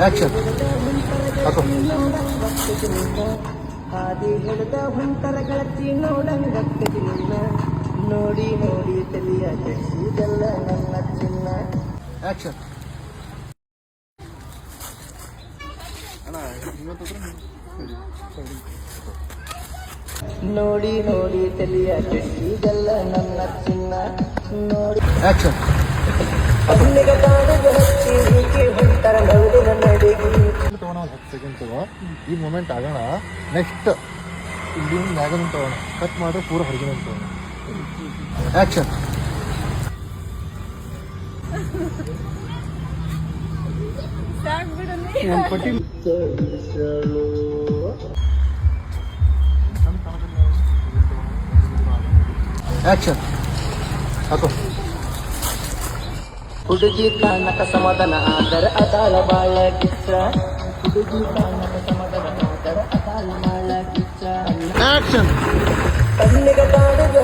Action ಹಾಕೋ. ಹಾದಿ ಹಿಡ್ದ ಹೊಂಟರ ಗಳತಿ ನೋಡಂಗಕ್ಕಿ ನಿನ್ನ ನೋಡಿ ನೋಡಿ ತಲಿಯ ಕೆಡಿಸಿದಲ್ಲ ನನ್ನ ಚಿನ್ನ. ಆಕ್ಷನ್ ನೋಡಿ ನೋಡಿ ತಲಿಯ ಕೆಡಿಸಿದಲ್ಲ ನನ್ನ ಚಿನ್ನ ನೋಡಿ. ಆಕ್ಷನ್ ಕಣ್ಣಿಗ ಕಾಡಿಗೆ ಹಚ್ಚಿ ಹೀಗೆ ಹೊಂಟರ ನಡುವಿನ ನಡಿಗೆ. ತಗೋಣ, ಒಂದು 10 ಸೆಕೆಂಡ್ ತಗೋ. ಈ ಮೂಮೆಂಟ್ ಆಗೋಣ. ನೆಕ್ಸ್ಟ್ ಇಲ್ಲಿ ಮ್ಯಾಗನ ತಗೋಣ, ಕಟ್ ಮಾಡಿದ್ರೆ ಪೂರ ಹೊರಗಿನ ತಗೋಣ. ಆಕ್ಷನ್ ಆಕ್ಷನ್ ಹಾಕೋ. ಹುಡುಗಿ ಕಾಣಕ ಸಮಾಧಾನ ಆದರ ಅದಾಳ ಬಾಳ ಕಿಚ್ಚ. ಹುಡುಗಿ ಕಾಣಕ ಸಮಾಧಾನ ಆದರ ಅದಾಳ ಬಾಳ ಕಿಚ್ಚ. ಆಕ್ಷನ್ ಕಣ್ಣಿಗ ಕಾಡಿಗೆ